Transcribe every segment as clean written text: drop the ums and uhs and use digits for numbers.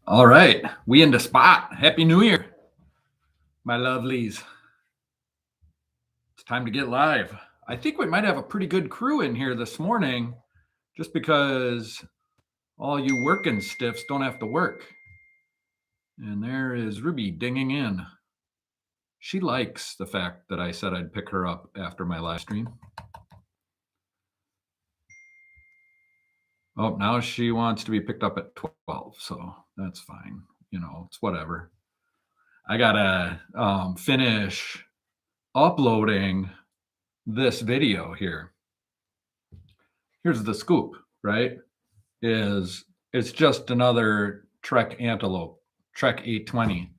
All right, we in the spot. Happy New Year, my lovelies. It's time to get live. I think we might have a pretty good crew in here this morning, just because all you working stiffs don't have to work. And there is Ruby dinging in. She likes the fact that I said I'd pick her up after my live stream. Oh, now she wants to be picked up at 12, so that's fine. You know, it's whatever. I gotta finish uploading this video here. Here's the scoop, right? It's just another Trek Antelope, Trek 820.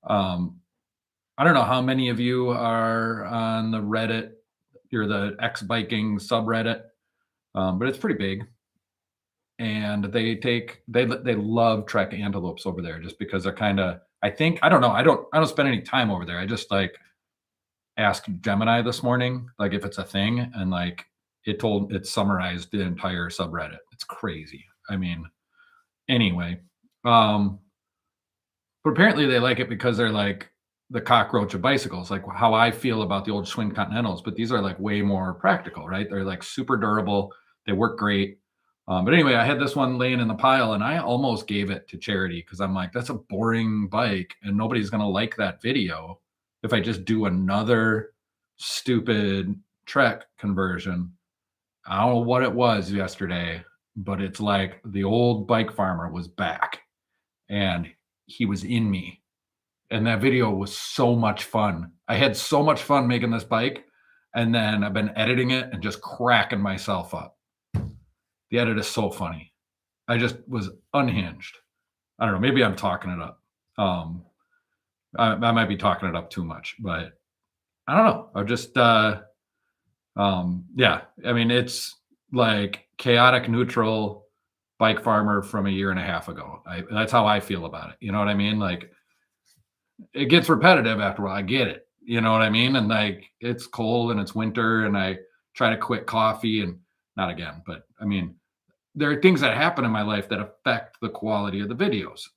I don't know how many of you are on the Reddit. You're the X biking subreddit, but it's pretty big. And they love Trek Antelopes over there just because they're kind of, I don't know. I don't spend any time over there. I just like asked Gemini this morning, like if it's a thing, and like it summarized the entire subreddit. It's crazy. I mean, anyway, but apparently they like it because they're like the cockroach of bicycles, like how I feel about the old Schwinn Continentals, but these are like way more practical, right? They're like super durable. They work great. But anyway, I had this one laying in the pile and I almost gave it to charity because I'm like, that's a boring bike and nobody's going to like that video if I just do another stupid Trek conversion. I don't know what it was yesterday, but it's like the old BikeFarmer was back and he was in me. And that video was so much fun. I had so much fun making this bike. And then I've been editing it and just cracking myself up. The edit is so funny. I just was unhinged. I don't know. Maybe I'm talking it up. I might be talking it up too much, but I don't know. I'm just, yeah. I mean, it's like chaotic neutral BikeFarmer from a year and a half ago. That's how I feel about it. You know what I mean? Like, it gets repetitive after a while. I get it. You know what I mean? And like, it's cold and it's winter and I try to quit coffee and not again, but I mean, there are things that happen in my life that affect the quality of the videos.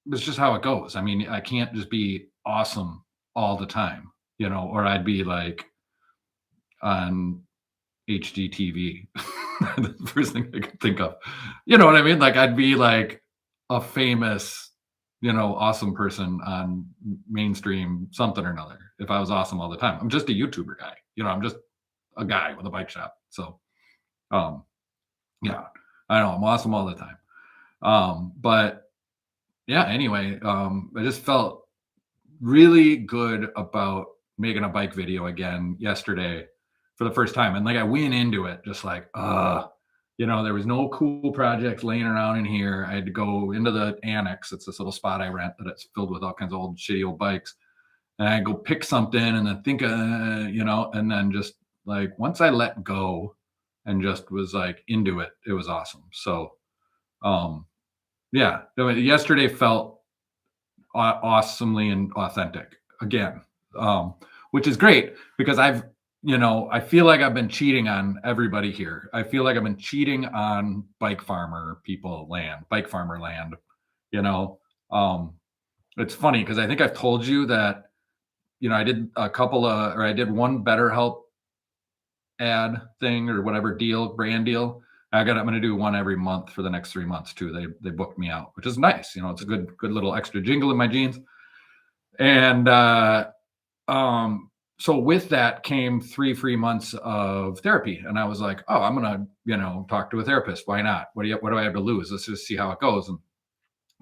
It's just how it goes. I mean, I can't just be awesome all the time, you know, or I'd be like on HGTV. The first thing I could think of, you know what I mean? Like I'd be like a famous, you know, awesome person on mainstream something or another if I was awesome all the time. I'm just a YouTuber guy, you know, I'm just a guy with a bike shop. So, yeah, I know I'm awesome all the time. But yeah, anyway, I just felt really good about making a bike video again yesterday for the first time. And like I went into it just like, you know, there was no cool projects laying around in here. I had to go into the annex. It's this little spot I rent that it's filled with all kinds of old shitty old bikes. And I go pick something and then think, you know, and then just like once I let go and just was like into it, it was awesome. So, yeah, yesterday felt awesomely and authentic again, which is great because you know, I feel like I've been cheating on everybody here. I feel like I've been cheating on BikeFarmer BikeFarmer land, you know. It's funny because I think I've told you that, you know, I did I did one BetterHelp ad thing or whatever brand deal. I'm going to do one every month for the next 3 months too. They booked me out, which is nice. You know, it's a good little extra jingle in my jeans. And, so with that came 3 free months of therapy. And I was like, oh, I'm going to, you know, talk to a therapist. Why not? What do I have to lose? Let's just see how it goes. And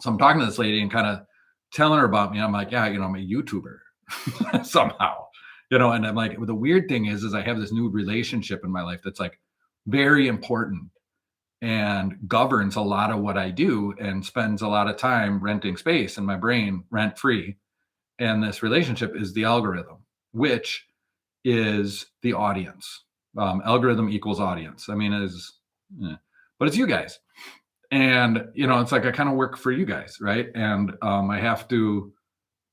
so I'm talking to this lady and kind of telling her about me. I'm like, yeah, you know, I'm a YouTuber somehow, you know, and I'm like, the weird thing is I have this new relationship in my life that's like very important and governs a lot of what I do and spends a lot of time renting space in my brain rent free. And this relationship is the algorithm, which is the audience. Algorithm equals audience. I mean, but it's you guys. And, you know, it's like I kind of work for you guys, right? And I have to,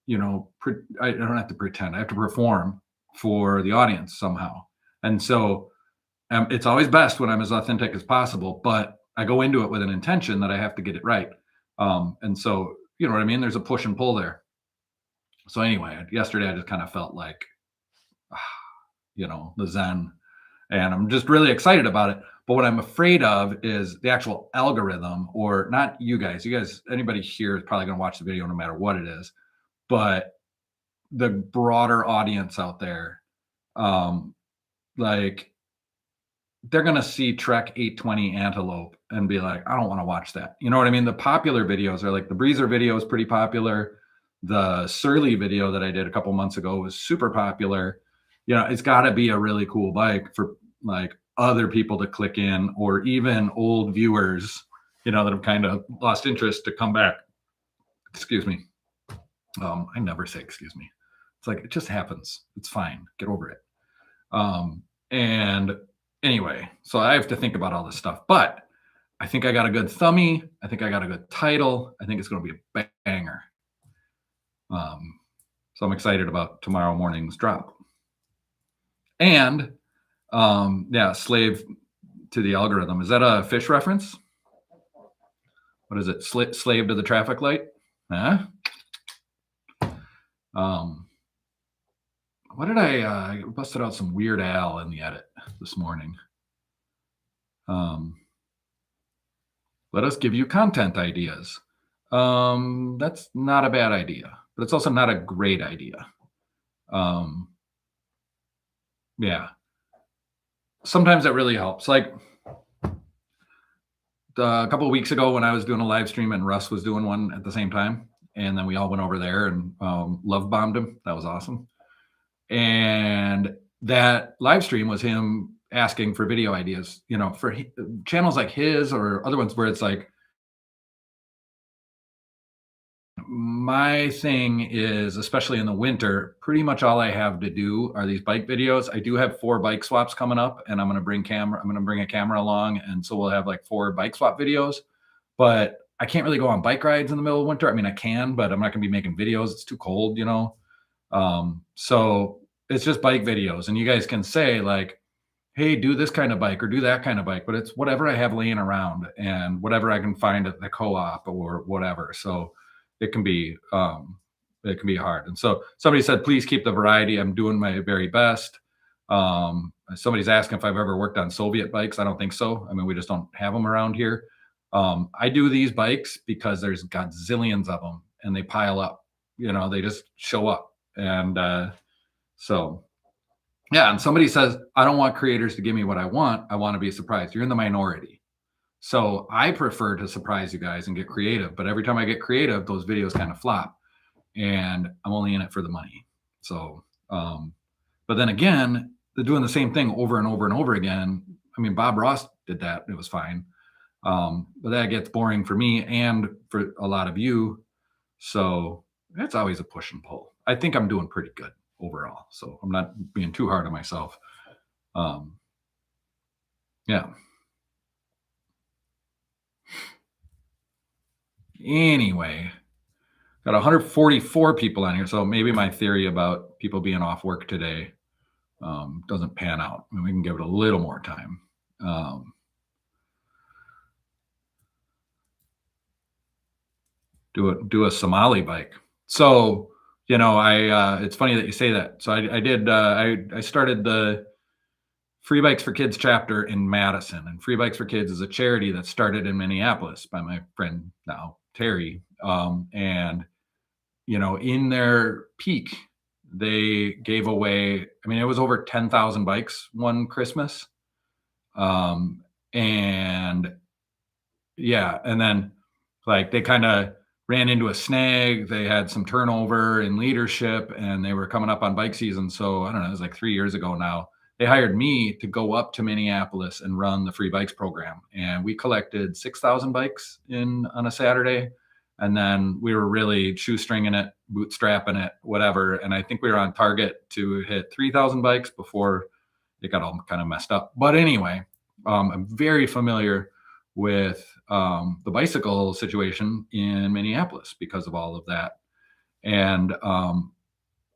you know, I don't have to pretend. I have to perform for the audience somehow. And so It's always best when I'm as authentic as possible, but I go into it with an intention that I have to get it right. And so, you know what I mean? There's a push and pull there. So anyway, yesterday I just kind of felt like, the Zen, and I'm just really excited about it. But what I'm afraid of is the actual algorithm, or not you guys. You guys, anybody here is probably going to watch the video no matter what it is, but the broader audience out there, um, like they're going to see Trek 820 Antelope and be like, I don't want to watch that. You know what I mean? The popular videos are like the Breezer video is pretty popular. The Surly video that I did a couple months ago was super popular. It's got to be a really cool bike for like other people to click in, or even old viewers, that have kind of lost interest to come back. Excuse me. I never say excuse me. It's like, it just happens. It's fine. Get over it. And anyway, so I have to think about all this stuff, but I think I got a good thumbie. I think I got a good title. I think it's going to be a banger. So I'm excited about tomorrow morning's drop. And slave to the algorithm. Is that a fish reference? What is it? Slave to the traffic light? Huh? What did I busted out some Weird Al in the edit this morning. Let us give you content ideas. That's not a bad idea, but it's also not a great idea. Yeah. Sometimes that really helps. Like a couple of weeks ago when I was doing a live stream and Russ was doing one at the same time, and then we all went over there and love bombed him. That was awesome. And that live stream was him asking for video ideas, for channels like his or other ones where it's like, my thing is, especially in the winter, pretty much all I have to do are these bike videos. I do have 4 bike swaps coming up, and I'm going to bring a camera along. And so we'll have like 4 bike swap videos, but I can't really go on bike rides in the middle of winter. I mean, I can, but I'm not gonna be making videos. It's too cold, So it's just bike videos, and you guys can say like, hey, do this kind of bike or do that kind of bike, but it's whatever I have laying around and whatever I can find at the co-op or whatever. So it can be hard. And so somebody said, please keep the variety. I'm doing my very best. Somebody's asking if I've ever worked on Soviet bikes. I don't think so. I mean, we just don't have them around here. I do these bikes because there's gazillions of them and they pile up, they just show up. And so, yeah. And somebody says, I don't want creators to give me what I want. I want to be surprised. You're in the minority. So I prefer to surprise you guys and get creative. But every time I get creative, those videos kind of flop. And I'm only in it for the money. So, but then again, they're doing the same thing over and over and over again. I mean, Bob Ross did that. It was fine. But that gets boring for me and for a lot of you. So it's always a push and pull. I think I'm doing pretty good overall. So I'm not being too hard on myself. Yeah. Anyway, got 144 people on here. So maybe my theory about people being off work today doesn't pan out. I mean, we can give it a little more time. Do a Somali bike. So, it's funny that you say that. So I started the Free Bikes for Kids chapter in Madison, and Free Bikes for Kids is a charity that started in Minneapolis by my friend now, Terry. And, in their peak, they gave away, I mean, it was over 10,000 bikes one Christmas. And yeah, and then like they kind of ran into a snag. They had some turnover in leadership and they were coming up on bike season. So I don't know, it was like 3 years ago now. They hired me to go up to Minneapolis and run the Free Bikes program. And we collected 6,000 bikes on a Saturday. And then we were really shoestringing it, bootstrapping it, whatever. And I think we were on target to hit 3,000 bikes before it got all kind of messed up. But anyway, I'm very familiar with the bicycle situation in Minneapolis because of all of that. And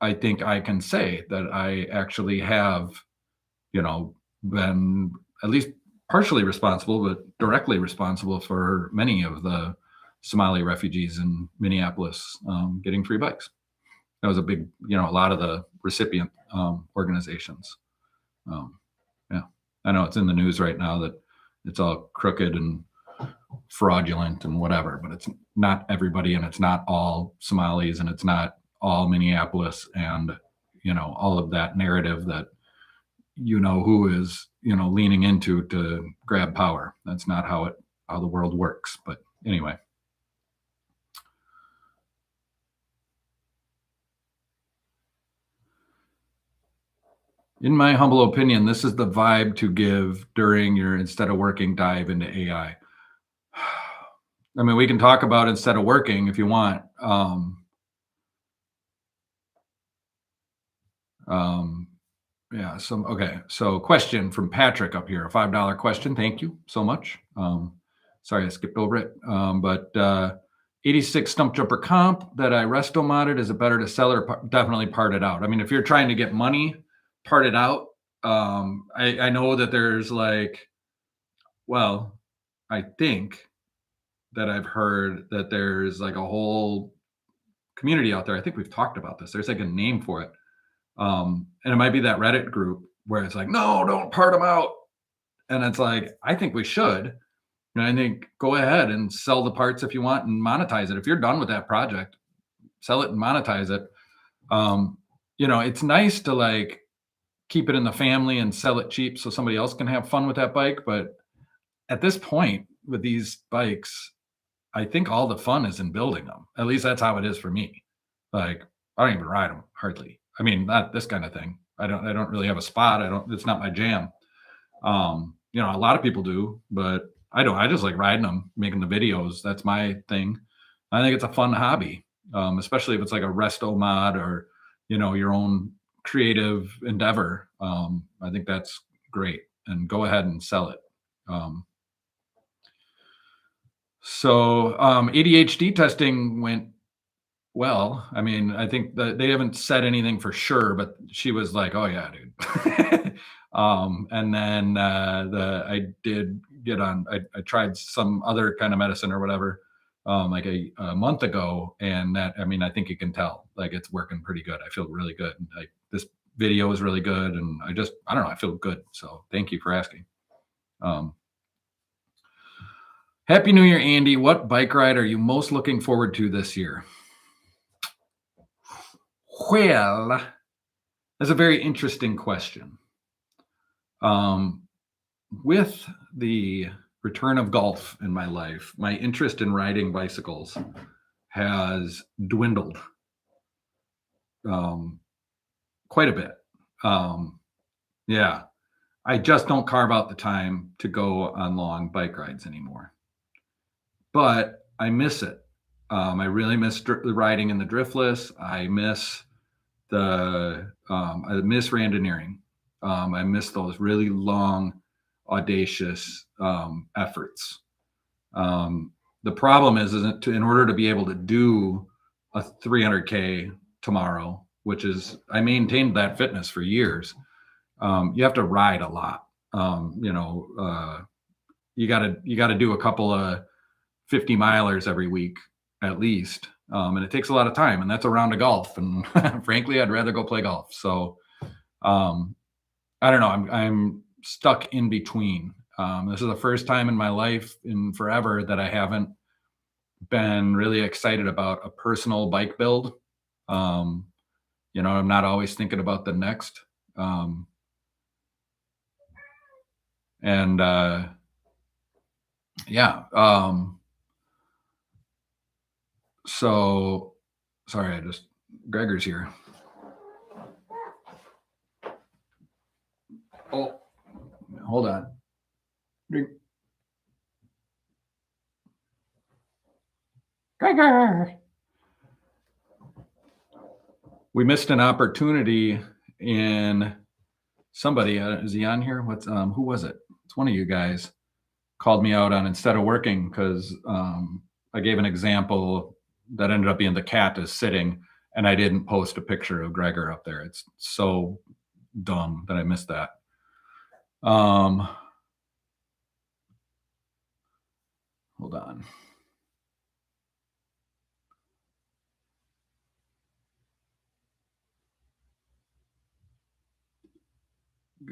I think I can say that I actually have, been at least partially responsible, but directly responsible for many of the Somali refugees in Minneapolis getting free bikes. That was a big, a lot of the recipient organizations. Yeah, I know it's in the news right now that it's all crooked and fraudulent and whatever, but it's not everybody, and it's not all Somalis, and it's not all Minneapolis, and all of that narrative that who is leaning into to grab power. That's not how the world works. But anyway. In my humble opinion, this is the vibe to give during your instead of working dive into AI. I mean, we can talk about instead of working if you want. Yeah. Okay. So question from Patrick up here, a $5 question. Thank you so much. Sorry, I skipped over it. But 86 stump jumper comp that I resto modded, is it better to sell or definitely part it out? I mean, if you're trying to get money, part it out. I know that there's I think that I've heard that there's a whole community out there. I think we've talked about this. There's a name for it. And it might be that Reddit group where it's no, don't part them out. And it's I think we should. And I think go ahead and sell the parts if you want and monetize it. If you're done with that project, sell it and monetize it. It's nice to keep it in the family and sell it cheap so somebody else can have fun with that bike. But at this point with these bikes, I think all the fun is in building them. At least that's how it is for me. I don't even ride them hardly. I mean, not this kind of thing. I don't really have a spot. It's not my jam. A lot of people do, but I don't. I just like riding them, making the videos. That's my thing. I think it's a fun hobby, especially if it's a resto mod or, your own creative endeavor. I think that's great, and go ahead and sell it. So ADHD testing went well. I mean, I think that they haven't said anything for sure, but she was oh yeah, dude. And then I did get on. I tried some other kind of medicine or whatever, a month ago, and that, I mean, I think you can tell it's working pretty good. I feel really good. This video is really good, and I don't know. I feel good. So thank you for asking. Happy New Year, Andy. What bike ride are you most looking forward to this year? Well, that's a very interesting question. With the return of golf in my life, my interest in riding bicycles has dwindled quite a bit. Yeah, I just don't carve out the time to go on long bike rides anymore. But I miss it. I really miss riding in the driftless. I miss randoneering. I miss those really long, audacious efforts. The problem is in order to be able to do a 300K tomorrow, which is, I maintained that fitness for years. You have to ride a lot. You got to do a couple of 50 milers every week at least. And it takes a lot of time, and that's a round of golf. And frankly, I'd rather go play golf. So I don't know. I'm stuck in between. This is the first time in my life in forever that I haven't been really excited about a personal bike build. I'm not always thinking about the next. So sorry, Gregor's here. Oh, hold on. Gregor. We missed an opportunity in somebody. Is he on here? Who was it? It's one of you guys called me out on instead of working because I gave an example that ended up being the cat is sitting, and I didn't post a picture of Gregor up there. It's so dumb that I missed that. Hold on.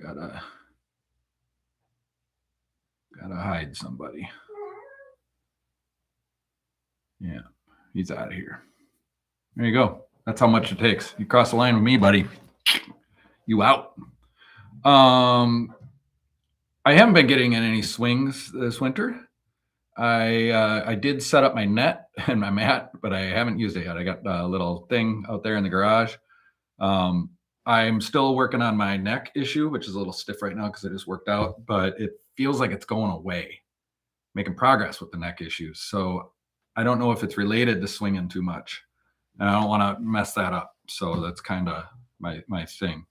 Gotta hide somebody. Yeah, he's out of here. There you go. That's how much it takes. You cross the line with me, buddy. You out. I haven't been getting in any swings this winter. I did set up my net and my mat, but I haven't used it yet. I got a little thing out there in the garage. Um, I'm still working on my neck issue, which is a little stiff right now because I just worked out, but it feels like it's going away. Making progress with the neck issues. So I don't know if it's related to swinging too much, and I don't want to mess that up. So that's kind of my thing.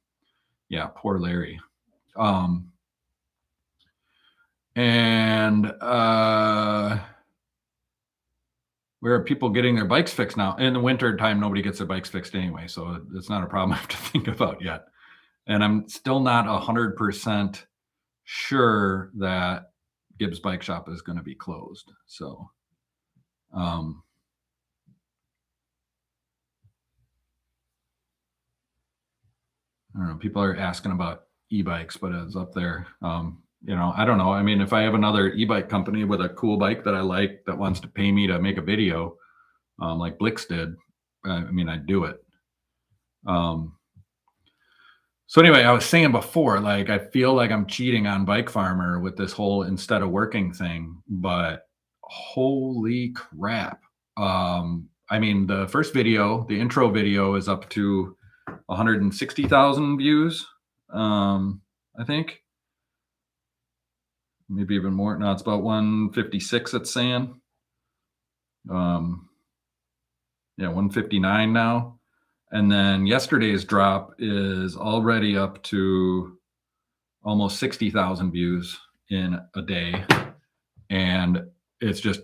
Yeah, poor Larry. And where are people getting their bikes fixed now? In the winter time, nobody gets their bikes fixed anyway, so it's not a problem I have to think about yet. And I'm still not 100% sure that Gibbs Bike Shop is going to be closed. So, I don't know. People are asking about e-bikes, but it's up there. I don't know. I mean, if I have another e-bike company with a cool bike that I like that wants to pay me to make a video, like Blix did, I mean, I'd do it. So anyway, I was saying before, like, I feel like I'm cheating on BikeFarmer with this whole instead of working thing, but holy crap. I mean, the first video, the intro video is up to 160,000 views. I think maybe even more. No, it's about 156. It's saying, yeah, 159 now. And then yesterday's drop is already up to almost 60,000 views in a day. And it's just,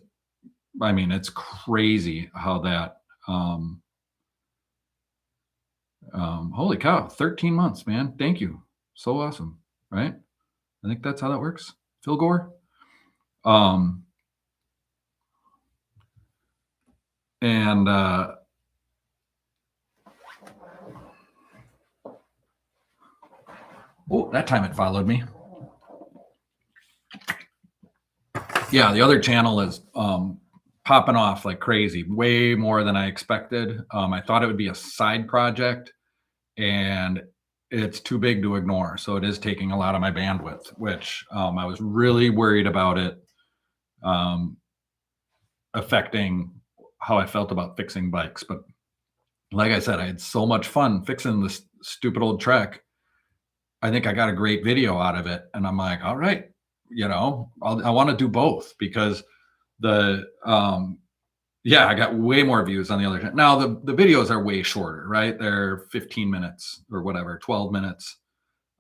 I mean, it's crazy how that, holy cow, 13 months, man. Thank you. So awesome. Right? I think that's how that works. Phil Gore. Oh, that time it followed me. Yeah, the other channel is popping off like crazy, way more than I expected. I thought it would be a side project, and it's too big to ignore. So it is taking a lot of my bandwidth, which I was really worried about it affecting how I felt about fixing bikes. But like I said, I had so much fun fixing this stupid old Trek. I think I got a great video out of it. And I'm like, all right, I want to do both because I got way more views on the other. Now the videos are way shorter, right? They're 15 minutes or whatever, 12 minutes.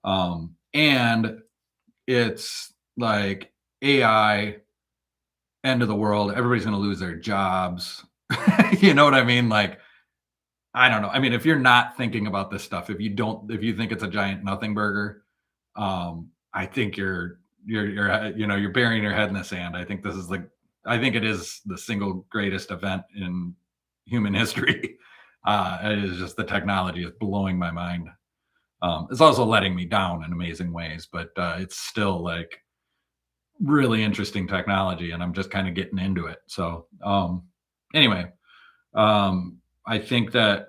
And it's like AI, end of the world. Everybody's going to lose their jobs. You know what I mean? Like, I don't know. I mean, if you're not thinking about this stuff, if you think it's a giant nothing burger, I think you're burying your head in the sand. I think it is the single greatest event in human history. It is just, the technology is blowing my mind. It's also letting me down in amazing ways, but it's still like really interesting technology, and I'm just kind of getting into it. So anyway, I think that,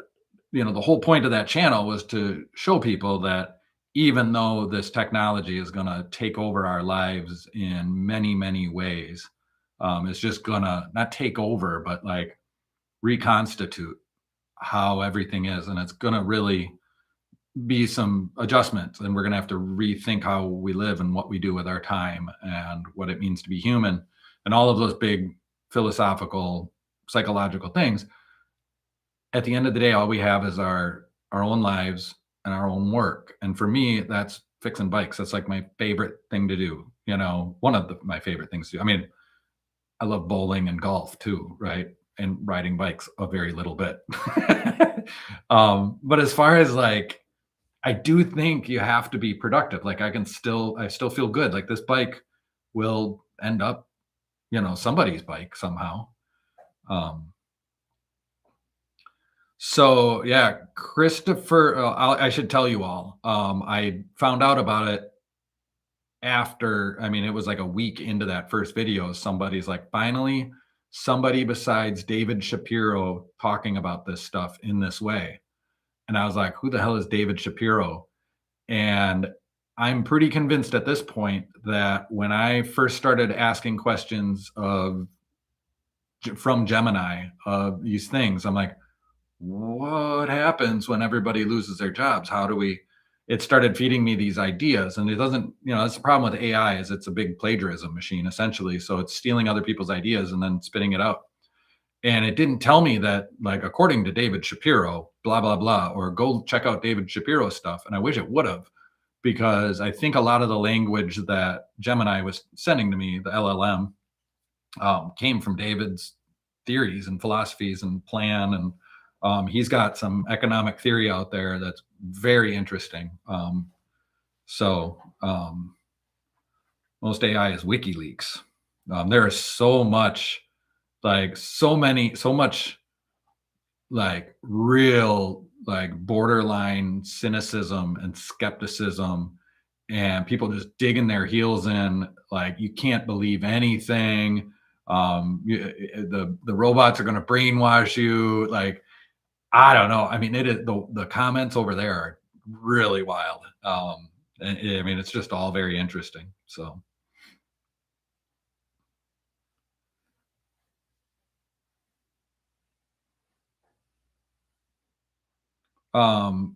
the whole point of that channel was to show people that even though this technology is going to take over our lives in many, many ways, it's just going to not take over, but like reconstitute how everything is. And it's going to really be some adjustments, and we're going to have to rethink how we live and what we do with our time and what it means to be human and all of those big philosophical, psychological things. At the end of the day, all we have is our own lives and our own work. And for me, that's fixing bikes. That's like my favorite thing to do. One of my favorite things to do. I mean, I love bowling and golf too, right? And riding bikes a very little bit. But as far as like, I do think you have to be productive. Like I still feel good. Like this bike will end up somebody's bike somehow. Um, so yeah, Christopher, I should tell you all. I found out about it after, I mean, it was like a week into that first video. Somebody's like, finally, somebody besides David Shapiro talking about this stuff in this way. And I was like, who the hell is David Shapiro? And I'm pretty convinced at this point that when I first started asking questions from Gemini of these things, I'm like, what happens when everybody loses their jobs? How do we? It started feeding me these ideas, and it doesn't. That's the problem with AI is it's a big plagiarism machine essentially. So it's stealing other people's ideas and then spitting it out. And it didn't tell me that, like, according to David Shapiro, blah blah blah, or go check out David Shapiro's stuff. And I wish it would have, because I think a lot of the language that Gemini was sending to me, the LLM, came from David's theories and philosophies and plan. And he's got some economic theory out there that's very interesting. So most AI is WikiLeaks. There is so much, so much, like, real, like, borderline cynicism and skepticism, and people just digging their heels in, like, you can't believe anything. The robots are going to brainwash you. Like, I don't know. I mean, it is the comments over there are really wild. And I mean, it's just all very interesting. So, um,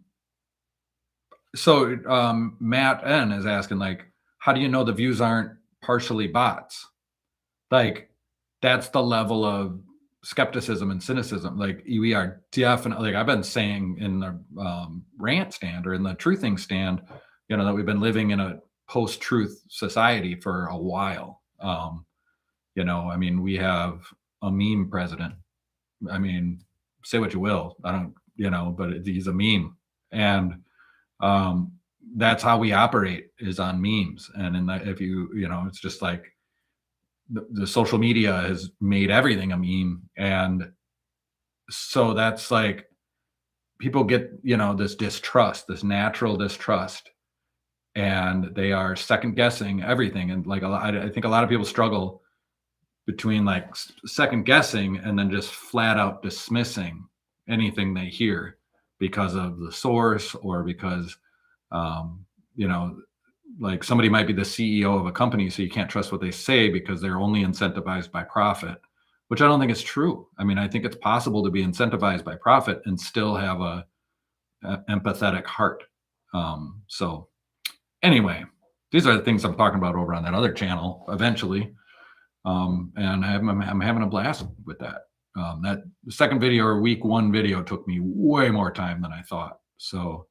Matt N is asking, like, how do you know the views aren't partially bots? Like, that's the level of skepticism and cynicism. Like, we are definitely, like I've been saying in the rant stand or in the truthing stand, that we've been living in a post-truth society for a while. I mean, we have a meme president. I mean, say what you will. I don't, but he's a meme. And um, that's how we operate, is on memes. And in that, if it's just like the social media has made everything a meme. And so that's like, people get, this distrust, this natural distrust, and they are second guessing everything. And like, I think a lot of people struggle between, like, second guessing and then just flat out dismissing anything they hear because of the source, or because um, you know like, somebody might be the CEO of a company, so you can't trust what they say because they're only incentivized by profit, which I don't think is true. I mean, I think it's possible to be incentivized by profit and still have a empathetic heart. So anyway, these are the things I'm talking about over on that other channel eventually. And I'm having a blast with that. That second video, or week one video, took me way more time than I thought. So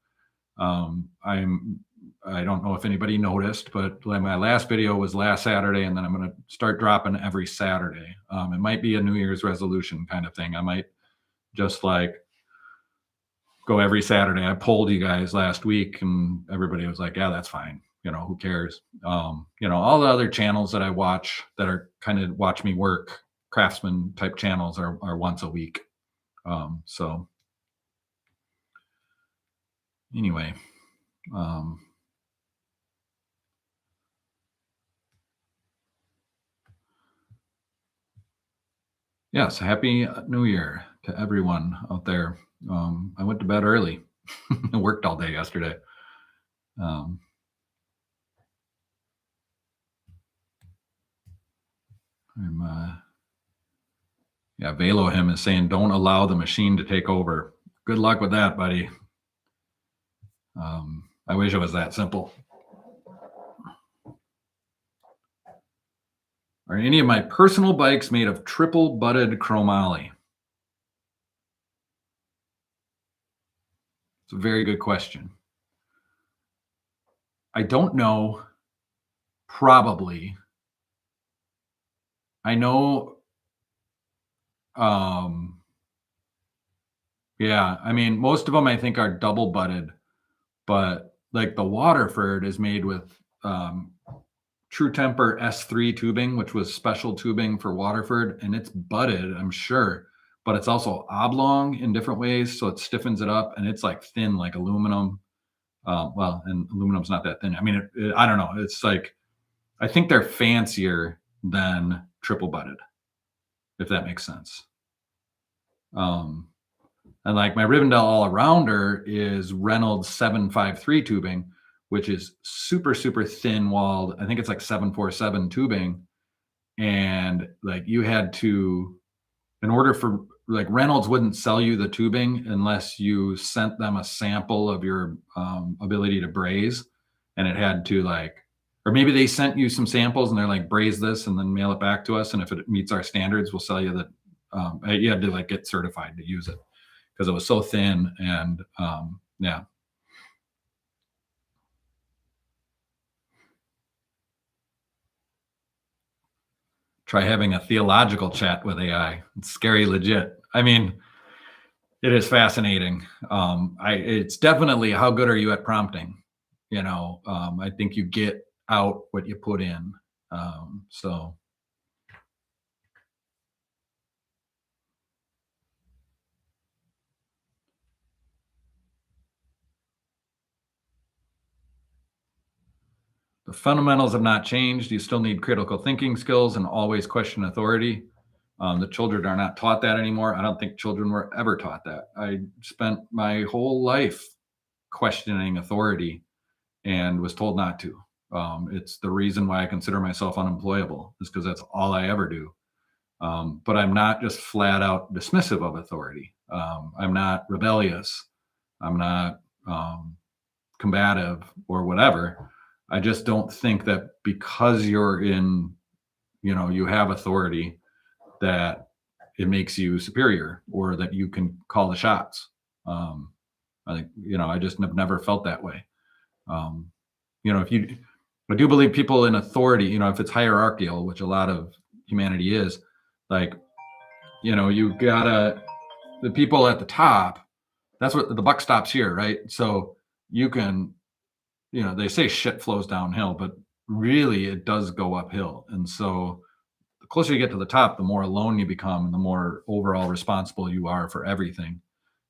I don't know if anybody noticed, but like, my last video was last Saturday, and then I'm going to start dropping every Saturday. It might be a New Year's resolution kind of thing. I might just, like, go every Saturday. I polled you guys last week, and everybody was like, yeah, that's fine. Who cares? All the other channels that I watch that are kind of watch me work, craftsman type channels, are once a week. So anyway, yes, happy New Year to everyone out there. I went to bed early. I worked all day yesterday. Um, yeah, Velo him is saying, don't allow the machine to take over. Good luck with that, buddy. I wish it was that simple. Are any of my personal bikes made of triple butted chromoly? It's a very good question. I don't know. Probably. I know. Yeah, I mean, most of them I think are double butted, but like the Waterford is made with True Temper S3 tubing, which was special tubing for Waterford, and it's butted, I'm sure, but it's also oblong in different ways, so it stiffens it up, and it's like thin like aluminum. Well, and aluminum's not that thin. I mean, I don't know. It's like I think they're fancier than triple butted, if that makes sense. Um, and like my Rivendell all arounder is Reynolds 753 tubing, which is super, super thin walled. I think it's like 747 tubing. And like you had to, in order for like Reynolds wouldn't sell you the tubing unless you sent them a sample of your ability to braze. And it had to like, or maybe they sent you some samples and they're like, braze this and then mail it back to us. And if it meets our standards, we'll sell you that. You had to like get certified to use it because it was so thin. And yeah. Try having a theological chat with AI. It's scary legit. I mean, it is fascinating. It's definitely how good are you at prompting? I think you get out what you put in. So the fundamentals have not changed. You still need critical thinking skills and always question authority. The children are not taught that anymore. I don't think children were ever taught that. I spent my whole life questioning authority and was told not to. It's the reason why I consider myself unemployable, is because that's all I ever do. But I'm not just flat out dismissive of authority. I'm not rebellious. I'm not combative or whatever. I just don't think that because you're you have authority, that it makes you superior or that you can call the shots. I think, I just have never felt that way. I do believe people in authority, if it's hierarchical, which a lot of humanity is, like, you gotta, the people at the top, that's what the buck stops here, right? So you can, they say shit flows downhill, but really it does go uphill. And so the closer you get to the top, the more alone you become and the more overall responsible you are for everything.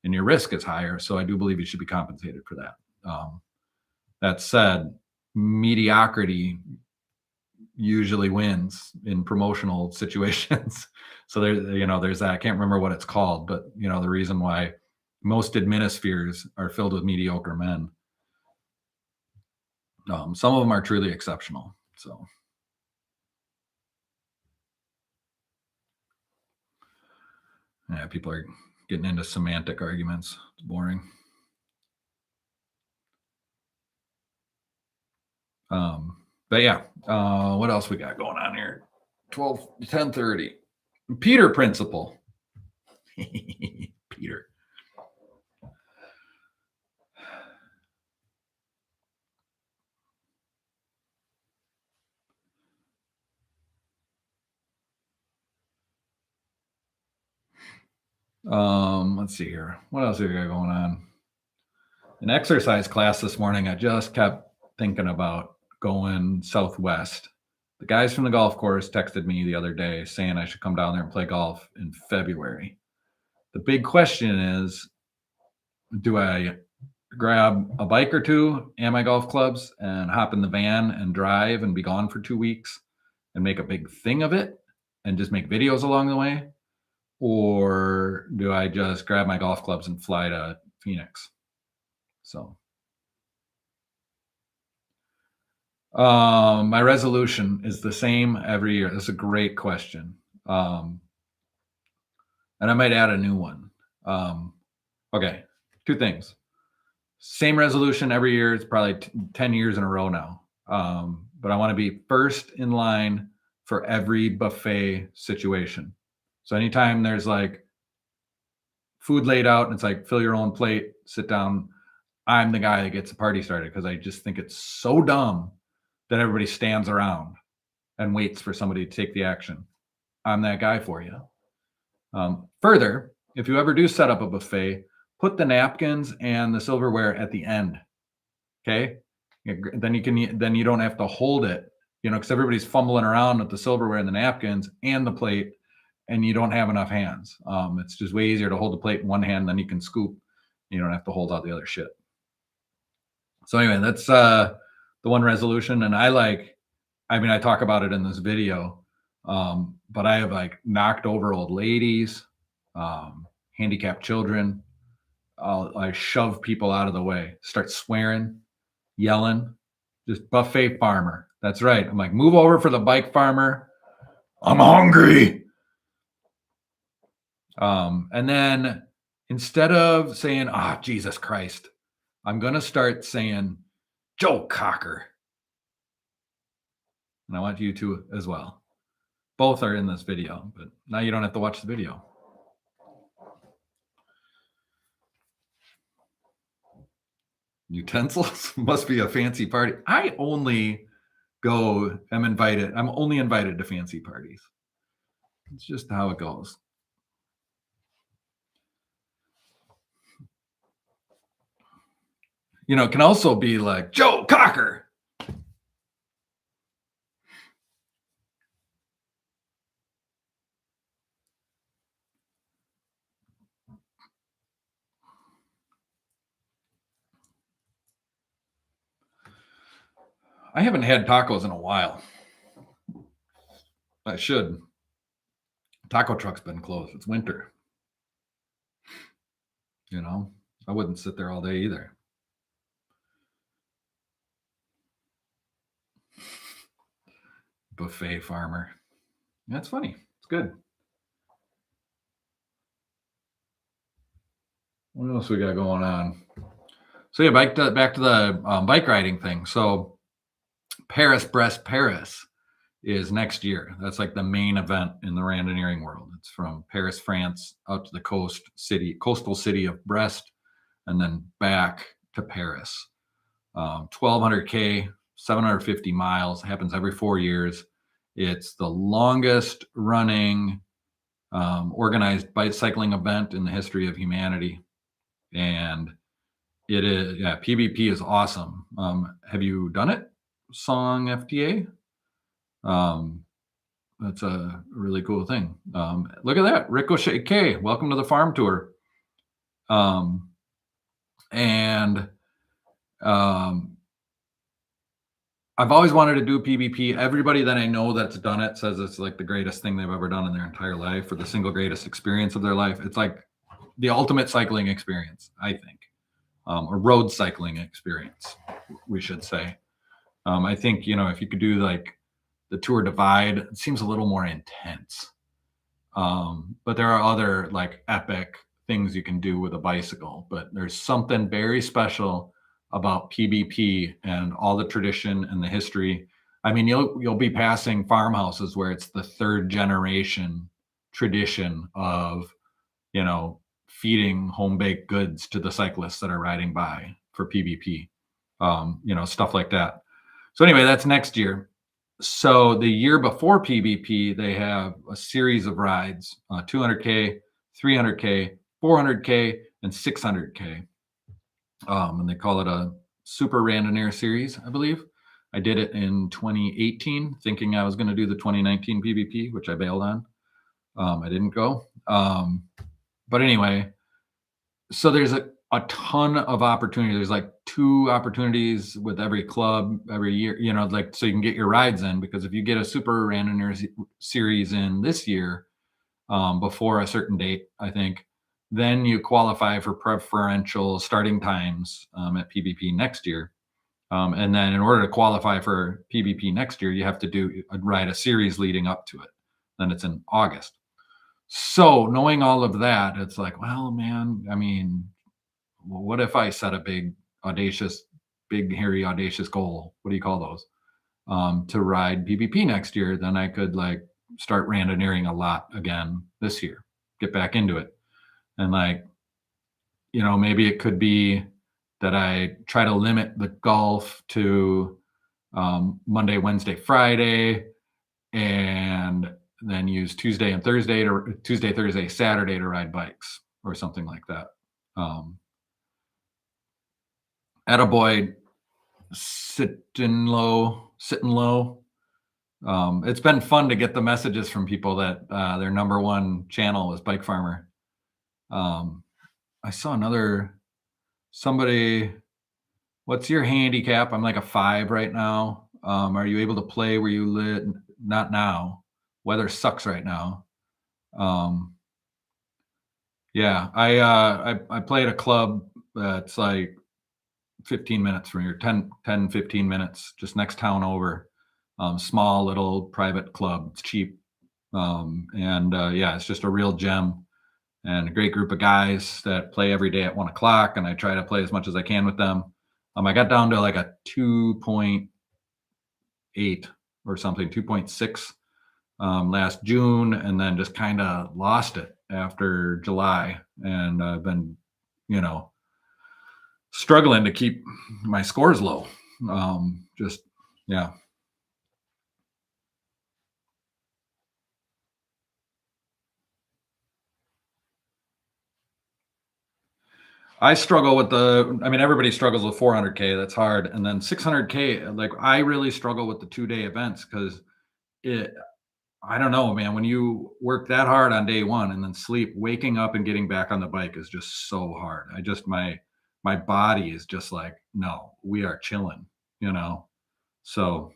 And your risk is higher. So I do believe you should be compensated for that. That said, mediocrity usually wins in promotional situations. So there's that. I can't remember what it's called, but the reason why most adminispheres are filled with mediocre men. Some of them are truly exceptional. So yeah, people are getting into semantic arguments. It's boring. But yeah, what else we got going on here? 10:30. Peter principle. Peter. Let's see here. What else have we got going on? An exercise class this morning, I just kept thinking about going southwest. The guys from the golf course texted me the other day saying I should come down there and play golf in February. The big question is, do I grab a bike or two and my golf clubs and hop in the van and drive and be gone for 2 weeks and make a big thing of it and just make videos along the way? Or do I just grab my golf clubs and fly to Phoenix? So my resolution is the same every year. That's a great question. And I might add a new one. Okay, 2 things. Same resolution every year. It's probably 10 years in a row now. But I want to be first in line for every buffet situation. So anytime there's like food laid out and it's like, fill your own plate, sit down, I'm the guy that gets the party started, because I just think it's so dumb that everybody stands around and waits for somebody to take the action. I'm that guy for you. Further, if you ever do set up a buffet, put the napkins and the silverware at the end. Okay. Then you don't have to hold it because everybody's fumbling around with the silverware and the napkins and the plate, and you don't have enough hands. It's just way easier to hold the plate in one hand, then you can scoop. You don't have to hold out the other shit. So anyway, that's the one resolution. And I talk about it in this video, but I have like knocked over old ladies, handicapped children. I shove people out of the way, start swearing, yelling, just buffet farmer. That's right. I'm like, move over for the BikeFarmer. I'm hungry. And then instead of saying, Jesus Christ, I'm going to start saying, Joe Cocker. And I want you to as well. Both are in this video, but now you don't have to watch the video. Utensils must be a fancy party. I'm only invited to fancy parties. It's just how it goes. It can also be like, Joe Cocker. I haven't had tacos in a while. I should. Taco truck's been closed. It's winter. I wouldn't sit there all day either. Buffet farmer. That's funny. It's good. What else we got going on? So yeah, back to the bike riding thing. So Paris-Brest Paris is next year. That's like the main event in the randonneuring world. It's from Paris, France, out to the coastal city of Brest, and then back to Paris. 1,200K, 750 miles. Happens every 4 years. It's the longest running organized bicycling event in the history of humanity. And it is, PBP is awesome. Have you done it? Song FTA? That's a really cool thing. Look at that. Ricochet K. Welcome to the farm tour. I've always wanted to do PBP. Everybody that I know that's done it says it's like the greatest thing they've ever done in their entire life, or the single greatest experience of their life. It's like the ultimate cycling experience, I think, or road cycling experience, we should say. I think, if you could do like the Tour Divide, it seems a little more intense. But there are other like epic things you can do with a bicycle, but there's something very special about PBP and all the tradition and the history. I mean, you'll be passing farmhouses where it's the third generation tradition of, feeding home baked goods to the cyclists that are riding by for PBP, stuff like that. So anyway, that's next year. So the year before PBP, they have a series of rides, 200K, 300K, 400K, and 600K. And they call it a Super Randonneur Series, I believe. I did it in 2018, thinking I was going to do the 2019 PBP, which I bailed on. I didn't go. But anyway, so there's a ton of opportunity. There's like 2 opportunities with every club every year, so you can get your rides in, because if you get a Super Randonneur Series in this year, before a certain date, I think, then you qualify for preferential starting times at PBP next year. And then in order to qualify for PBP next year, you have to ride a series leading up to it. Then it's in August. So knowing all of that, it's like, well, man, I mean, what if I set a big, hairy, audacious goal? What do you call those? To ride PBP next year, then I could like start randonneuring a lot again this year, get back into it. And like, maybe it could be that I try to limit the golf to Monday, Wednesday, Friday, and then use Tuesday, Thursday, Saturday to ride bikes or something like that. Attaboy, sitting low. It's been fun to get the messages from people that their number one channel was BikeFarmer. Um, I saw somebody. What's your handicap? I'm like a 5 right now. Are you able to play where you live? Not now. Weather sucks right now. Um, yeah, I play at a club that's like 15 minutes from here, 15 minutes, just next town over. Small little private club. It's cheap. And yeah, it's just a real gem and a great group of guys that play every day at 1 o'clock. And I try to play as much as I can with them. I got down to like a 2.8 or something, 2.6 last June, and then just kind of lost it after July. And I've been, you know, struggling to keep my scores low. Just, yeah. I struggle with I mean, everybody struggles with 400K. That's hard. And then 600K, like I really struggle with the 2 day events because it, I don't know, man. When you work that hard on day one and then sleep, waking up and getting back on the bike is just so hard. My body is just like, no, we are chilling, you know. So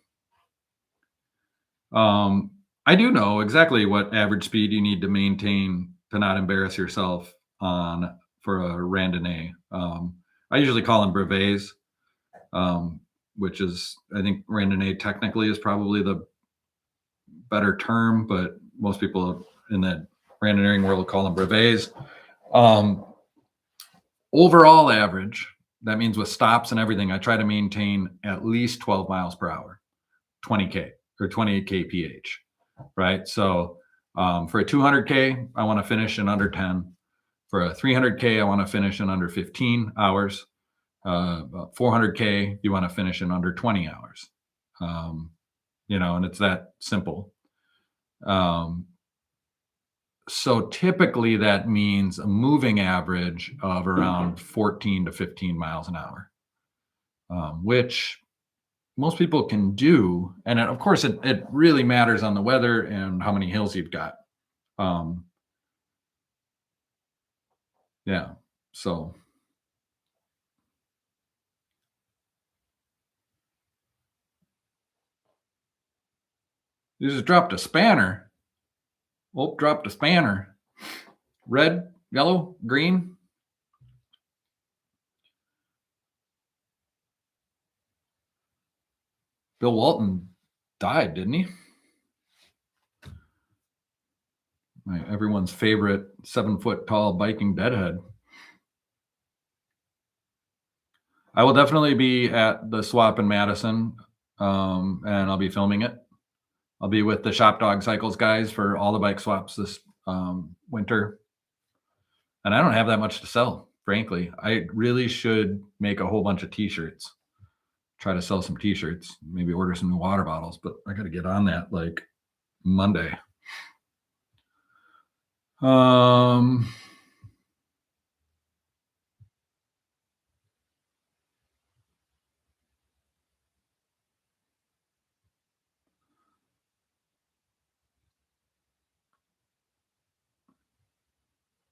um I do know exactly what average speed you need to maintain to not embarrass yourself on for a randonnée. I usually call them brevets, um, which is I think randonnée technically is probably the better term, but most people in the randonneuring world call them brevets. Um, Overall average, that means with stops and everything, I try to maintain at least 12 miles per hour, 20K or 20 kph, right? So for a 200K, I want to finish in under 10. For a 300K, I want to finish in under 15 hours. 400K, you want to finish in under 20 hours. And it's that simple. So typically that means a moving average of around 14 to 15 miles an hour, which most people can do. And of course, it really matters on the weather and how many hills you've got. Um, yeah. So you just dropped a spanner. Oh, dropped a spanner. Red, yellow, green. Bill Walton died, didn't he? Everyone's favorite 7-foot tall biking deadhead. I will definitely be at the swap in Madison, and I'll be filming it. I'll be with the Shop Dog Cycles guys for all the bike swaps this winter. And I don't have that much to sell, frankly. I really should make a whole bunch of t-shirts. Try to sell some t-shirts, maybe order some new water bottles, but I got to get on that like Monday.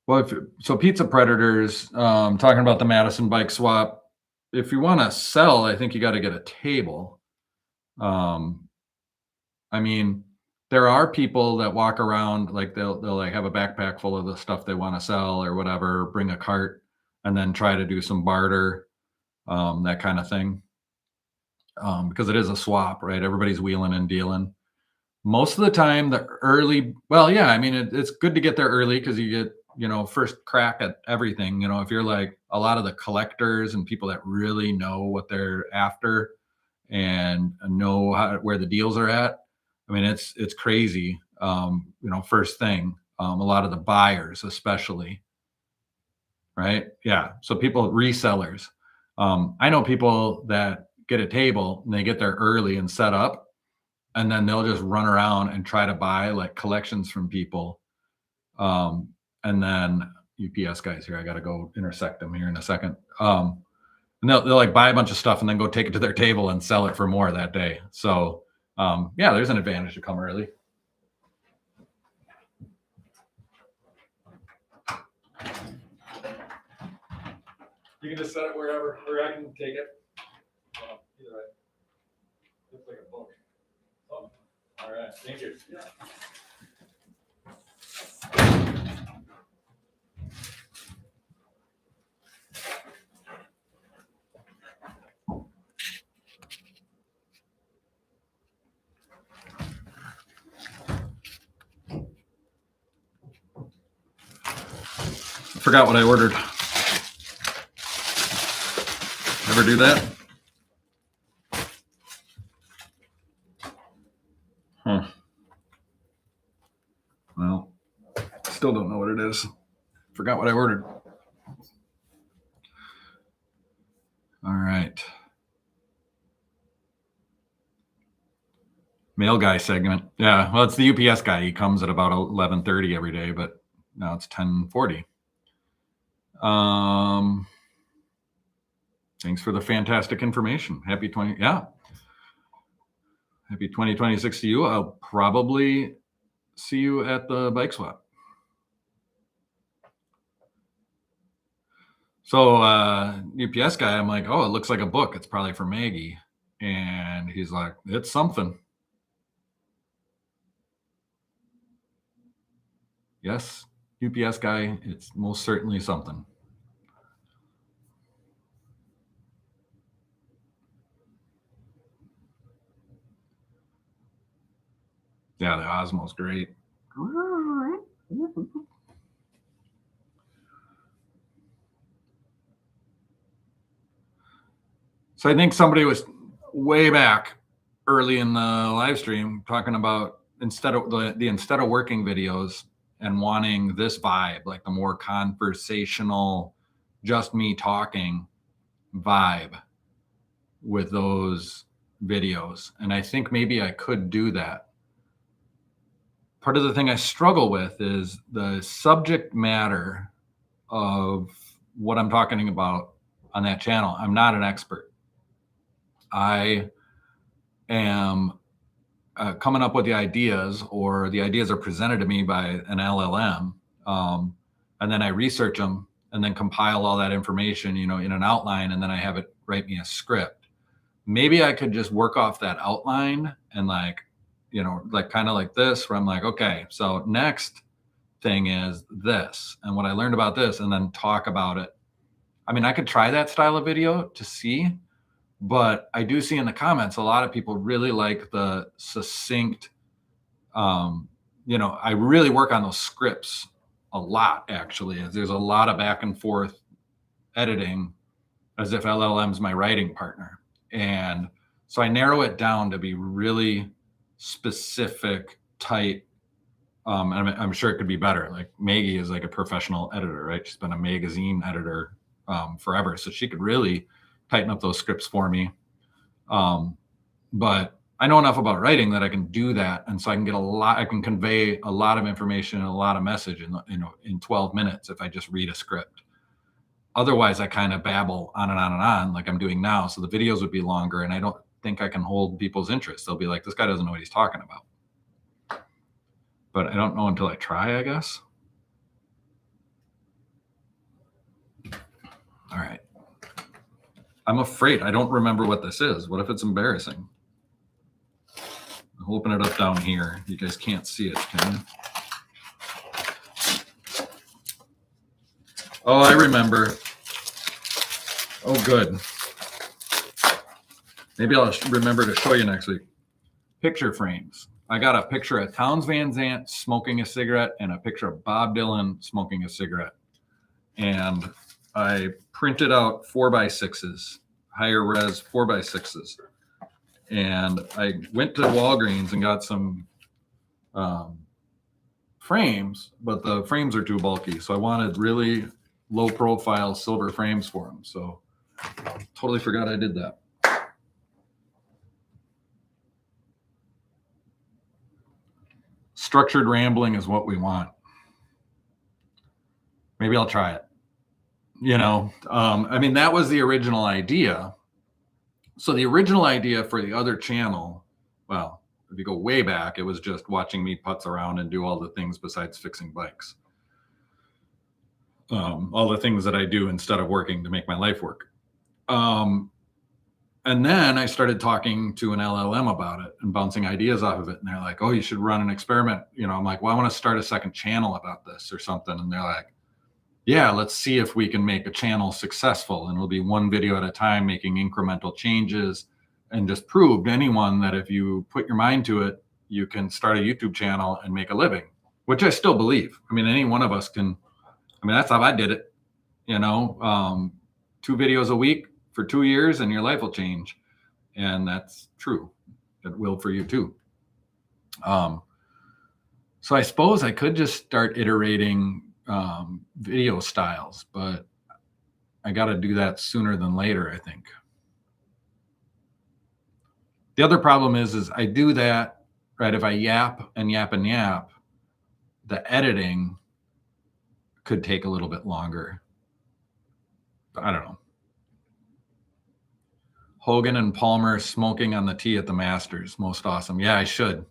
Well, so Pizza Predators, talking about the Madison bike swap, if you want to sell, I think you got to get a table. I mean, there are people that walk around like they'll like have a backpack full of the stuff they want to sell or whatever, bring a cart, and then try to do some barter, that kind of thing. Because it is a swap, right? Everybody's wheeling and dealing. Most of the time, well, yeah, I mean, it's good to get there early because you get, first crack at everything. If you're like a lot of the collectors and people that really know what they're after and know where the deals are at. I mean, it's crazy. First thing, a lot of the buyers, especially, right? Yeah. So people, resellers. I know people that get a table and they get there early and set up, and then they'll just run around and try to buy like collections from people. And then UPS guys here, I got to go intersect them here in a second. And they'll like buy a bunch of stuff and then go take it to their table and sell it for more that day. So Yeah, there's an advantage to come early. You can just set it wherever, or I can take it. Either way. Looks like a book. Oh, all right, thank you. Yeah. Forgot what I ordered. Ever do that? Huh. Well, still don't know what it is. Forgot what I ordered. All right. Mail guy segment. Yeah, well, it's the UPS guy. He comes at about 11:30 every day, but now it's 10:40. Thanks for the fantastic information. Happy 2026 to you. I'll probably see you at the bike swap. So UPS guy, I'm like, oh, it looks like a book. It's probably for Maggie. And he's like, it's something. Yes, UPS guy, it's most certainly something. Yeah, the Osmo's great. So I think somebody was way back early in the live stream talking about instead of the instead of working videos and wanting this vibe, like the more conversational, just me talking vibe with those videos. And I think maybe I could do that. Part of the thing I struggle with is the subject matter of what I'm talking about on that channel. I'm not an expert. I am coming up with the ideas, or the ideas are presented to me by an LLM, and then I research them and then compile all that information, in an outline, and then I have it write me a script. Maybe I could just work off that outline and kind of like this, where I'm like, okay, so next thing is this, and what I learned about this, and then talk about it. I mean, I could try that style of video to see, but I do see in the comments a lot of people really like the succinct. I really work on those scripts a lot, actually. There's a lot of back and forth editing, as if LLM's my writing partner. And so I narrow it down to be really specific, tight. And I'm sure it could be better. Like Maggie is like a professional editor, right? She's been a magazine editor forever. So she could really tighten up those scripts for me. But I know enough about writing that I can do that. And so I can convey a lot of information and a lot of message in 12 minutes if I just read a script. Otherwise, I kind of babble on and on and on like I'm doing now. So the videos would be longer, and I don't think I can hold people's interest. They'll be like, this guy doesn't know what he's talking about. But I don't know until I try, I guess. All right. I'm afraid I don't remember what this is. What if it's embarrassing? I'll open it up down here. You guys can't see it, can you? Oh, I remember. Oh, good. Maybe I'll remember to show you next week. Picture frames. I got a picture of Townes Van Zandt smoking a cigarette and a picture of Bob Dylan smoking a cigarette. And I printed out 4x6s, higher res 4x6s. And I went to Walgreens and got some frames, but the frames are too bulky. So I wanted really low profile silver frames for them. So totally forgot I did that. Structured rambling is what we want. Maybe I'll try it. I mean, that was the original idea. So the original idea for the other channel, well, if you go way back, it was just watching me putz around and do all the things besides fixing bikes. All the things that I do instead of working to make my life work. And then I started talking to an LLM about it and bouncing ideas off of it. And they're like, oh, you should run an experiment. I'm like, well, I want to start a second channel about this or something. And they're like, yeah, let's see if we can make a channel successful. And it'll be one video at a time, making incremental changes, and just prove to anyone that if you put your mind to it, you can start a YouTube channel and make a living, which I still believe. I mean, any one of us can. I mean, that's how I did it. 2 videos a week for 2 years and your life will change. And that's true. It will for you too. So I suppose I could just start iterating video styles, but I got to do that sooner than later, I think. The other problem is I do that, right? If I yap and yap and yap, the editing could take a little bit longer. I don't know. Hogan and Palmer smoking on the tee at the Masters. Most awesome. Yeah, I should.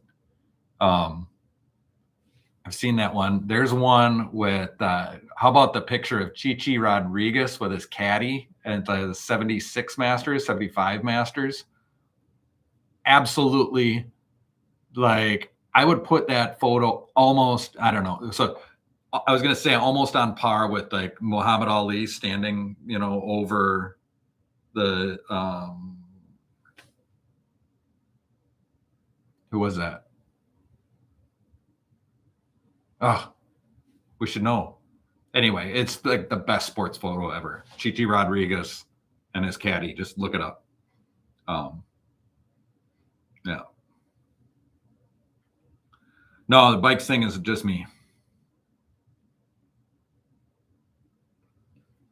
I've seen that one. There's one with, how about the picture of Chichi Rodriguez with his caddy at the 76 Masters, 75 Masters? Absolutely. Like, I would put that photo almost, I don't know. So I was going to say almost on par with like Muhammad Ali standing, over the, who was that? Oh, we should know. Anyway, it's like the best sports photo ever. Chichi Rodriguez and his caddy. Just look it up. Yeah. No, the bikes thing is just me.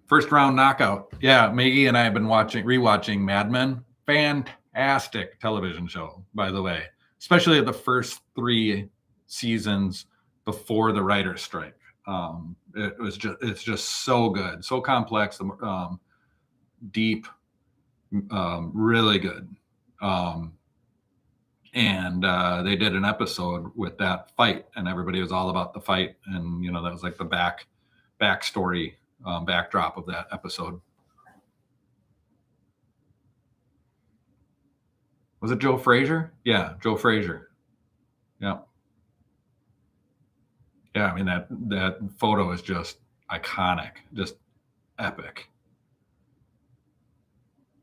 First round knockout. Yeah, Maggie and I have been rewatching Mad Men. Fantastic television show, by the way. Especially the first 3 seasons before the writer's strike. It's just so good, so complex, deep, really good. And they did an episode with that fight, and everybody was all about the fight, and that was like the backstory, backdrop of that episode. Was it Joe Frazier? Yeah, Joe Frazier. Yeah. Yeah, I mean, that photo is just iconic, just epic.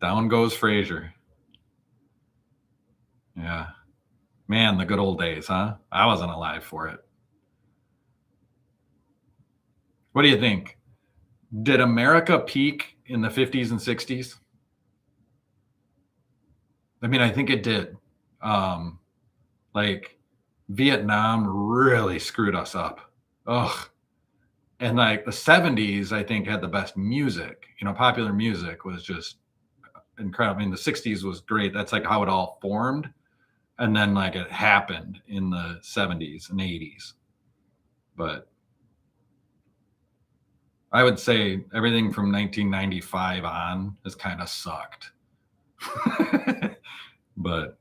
Down goes Frazier. Yeah. Man, the good old days, huh? I wasn't alive for it. What do you think? Did America peak in the 50s and 60s? I mean, I think it did. Like Vietnam really screwed us up. Ugh. And like the 70s, I think, had the best music. Popular music was just incredible. I mean, the 60s was great. That's like how it all formed. And then like it happened in the 70s and 80s. But I would say everything from 1995 on has kind of sucked. But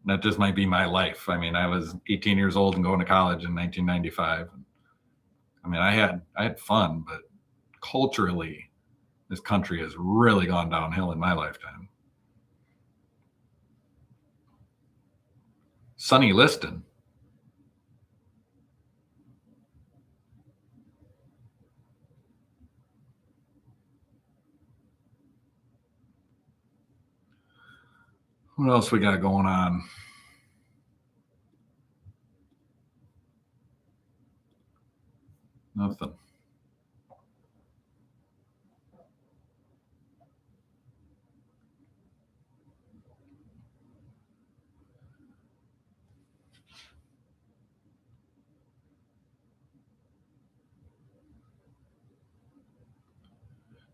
that just might be my life. I mean, I was 18 years old and going to college in 1995. I mean, I had fun, but culturally, this country has really gone downhill in my lifetime. Sonny Liston. What else we got going on? Nothing.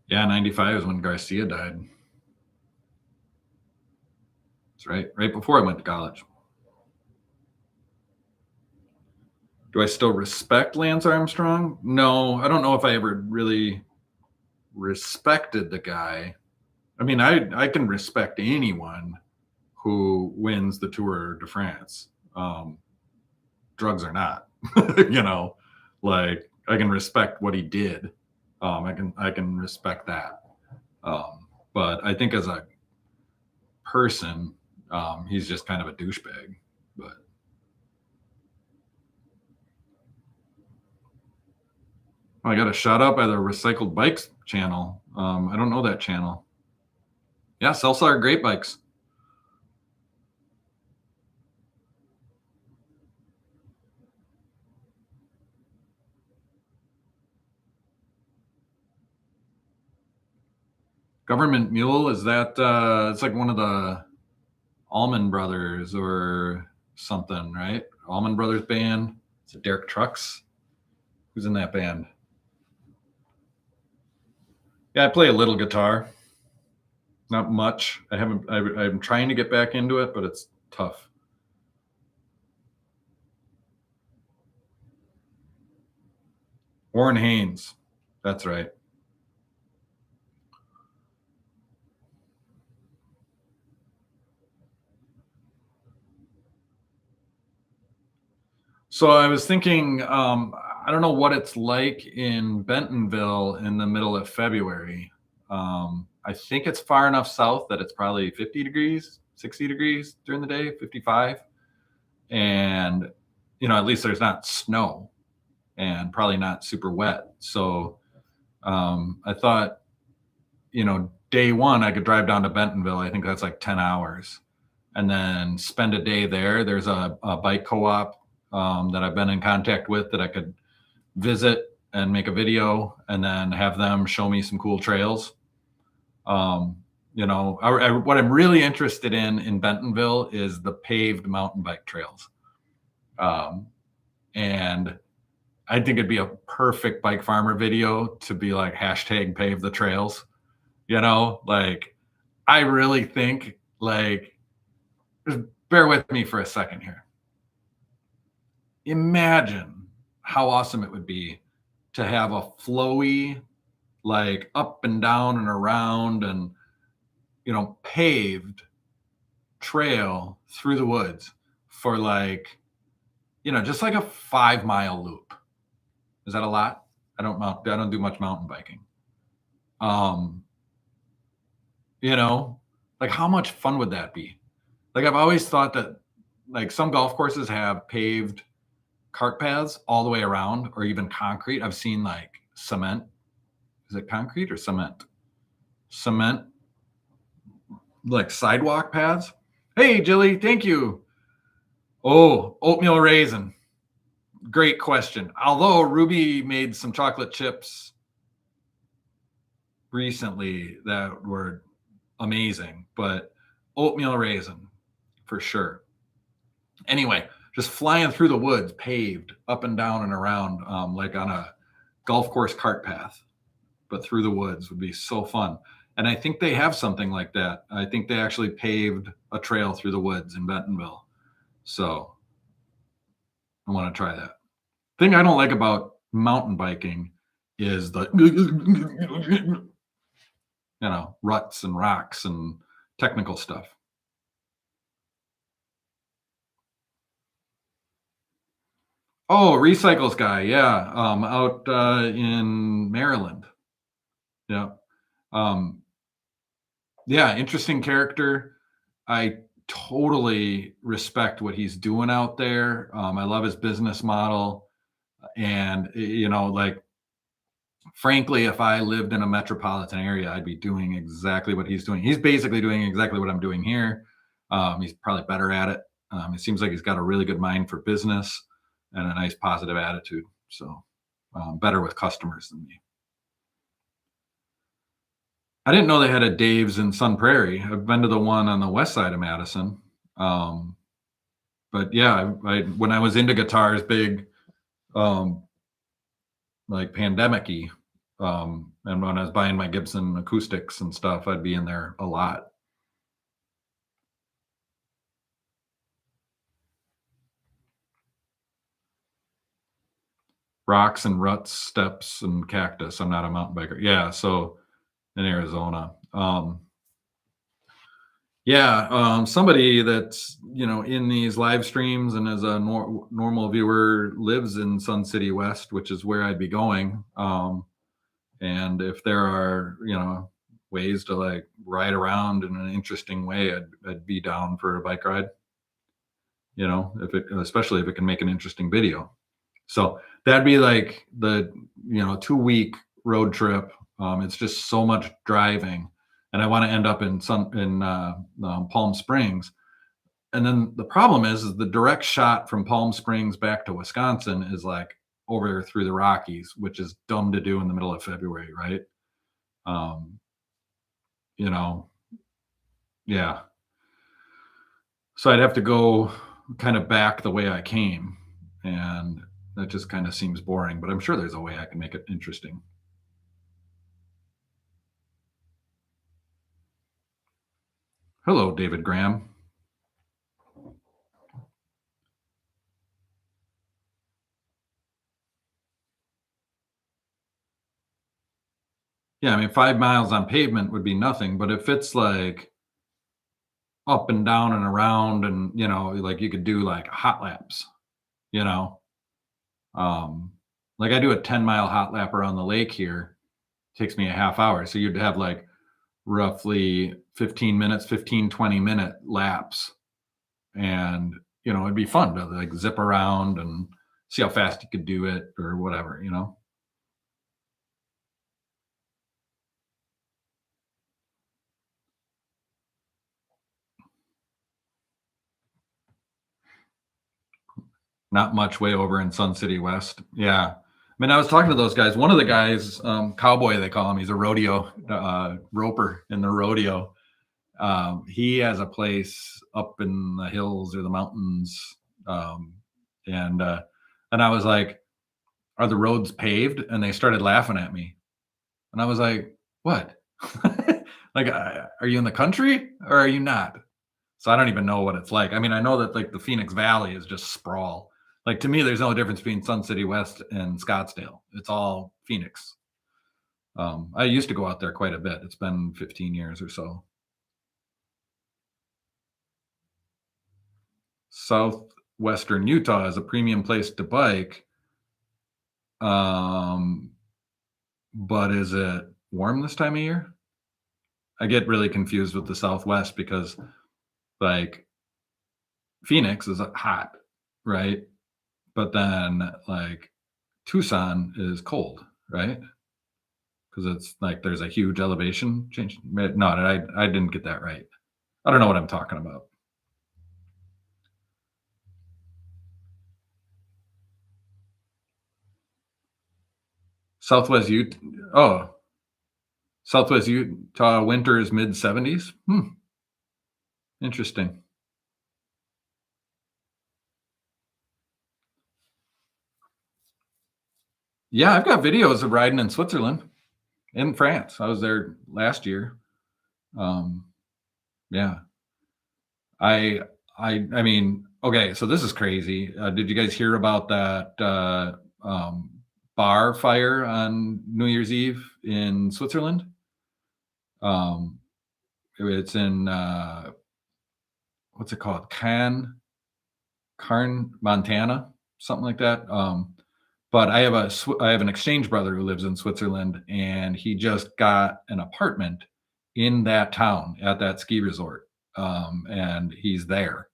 Yeah, 95 is when Garcia died. That's right. Right before I went to college. Do I still respect Lance Armstrong? No, I don't know if I ever really respected the guy. I mean, I can respect anyone who wins the Tour de France. Drugs or not, you know, like I can respect what he did. I can respect that. But I think as a person, he's just kind of a douchebag. But I got a shout out by the Recycled Bikes channel. I don't know that channel. Yeah, Celsa are great bikes. Government Mule, is that it's like one of the Allman Brothers or something, right? Allman Brothers band. Is it Derek Trucks? Who's in that band? Yeah, I play a little guitar. Not much. I'm trying to get back into it, but it's tough. Warren Haynes. That's right. So I was thinking, I don't know what it's like in Bentonville in the middle of February. I think it's far enough south that it's probably 50 degrees, 60 degrees during the day, 55. And, you know, at least there's not snow and probably not super wet. So I thought, you know, day one, I could drive down to Bentonville. I think that's like 10 hours and then spend a day there. There's a bike co-op that I've been in contact with that I could visit and make a video and then have them show me some cool trails. You know, what I'm really interested in Bentonville is the paved mountain bike trails. And I think it'd be a perfect BikeFarmer video to be like hashtag pave the trails. You know, like I really think like, just bear with me for a second here. Imagine how awesome it would be to have a flowy, like up and down and around and, you know, paved trail through the woods for like, you know, just like a 5 mile loop. Is that a lot? I don't do much mountain biking. Um, you know, like how much fun would that be? Like I've always thought that like some golf courses have paved cart paths all the way around or even concrete. I've seen like cement. Is it concrete or cement? Cement, like sidewalk paths. Hey, Jilly, thank you. Oh, oatmeal raisin. Great question. Although Ruby made some chocolate chips recently that were amazing, but oatmeal raisin for sure. Anyway, just flying through the woods, paved up and down and around, like on a golf course cart path, but through the woods would be so fun. And I think they have something like that. I think they actually paved a trail through the woods in Bentonville. So I want to try that. Thing I don't like about mountain biking is the you know, ruts and rocks and technical stuff. Oh, recycles guy, yeah, out in Maryland. Yeah, um, yeah, interesting character. I totally respect what he's doing out there. I love his business model, and you know, like frankly, if I lived in a metropolitan area, I'd be doing exactly what he's doing. He's basically doing exactly what I'm doing here. He's probably better at it. It seems like he's got a really good mind for business and a nice positive attitude. So better with customers than me. I didn't know they had a Dave's in Sun Prairie. I've been to the one on the west side of Madison. Um, but yeah, when I was into guitars big, um, like pandemic-y, and when I was buying my Gibson acoustics and stuff, I'd be in there a lot. Rocks and ruts, steps and cactus. I'm not a mountain biker. Yeah, so in Arizona. Yeah, somebody that's, in these live streams and as a normal viewer lives in Sun City West, which is where I'd be going. And if there are, ways to like ride around in an interesting way, I'd be down for a bike ride, especially if it can make an interesting video. So that'd be like the, 2 week road trip. It's just so much driving, and I want to end up in Palm Springs. And then the problem is the direct shot from Palm Springs back to Wisconsin is like over through the Rockies, which is dumb to do in the middle of February, right? Um, you know, yeah. So I'd have to go kind of back the way I came, and that just kind of seems boring. But I'm sure there's a way I can make it interesting. Hello, David Graham. Yeah, I mean, 5 miles on pavement would be nothing, but if it's like up and down and around, and like you could do like hot laps, you know, um, like I do a 10-mile hot lap around the lake here, takes me a half hour. So you'd have like roughly 15 minutes, 15, 20-minute laps. And, it'd be fun to like zip around and see how fast you could do it or whatever. Not much way over in Sun City West. Yeah. I mean, I was talking to those guys. One of the guys, Cowboy, they call him, he's a rodeo roper in the rodeo. He has a place up in the hills or the mountains. Um, and I was like, are the roads paved? And they started laughing at me. And I was like, what? Like, are you in the country or are you not? So I don't even know what it's like. I mean, I know that like the Phoenix Valley is just sprawl. Like to me, there's no difference between Sun City West and Scottsdale. It's all Phoenix. I used to go out there quite a bit. It's been 15 years or so. Southwestern Utah is a premium place to bike. Um, but is it warm this time of year? I get really confused with the Southwest because like Phoenix is hot, right? But then like Tucson is cold, right? Because it's like there's a huge elevation change. No, I didn't get that right. I don't know what I'm talking about. Southwest Utah. Oh, Southwest Utah winter is mid 70s. Interesting. Yeah, I've got videos of riding in Switzerland, in France. I was there last year. Um, yeah, I, I mean, okay, so this is crazy. Did you guys hear about that bar fire on New Year's Eve in Switzerland? Um, it's in what's it called? Carn, Montana, something like that. But I have an exchange brother who lives in Switzerland, and he just got an apartment in that town at that ski resort, and he's there.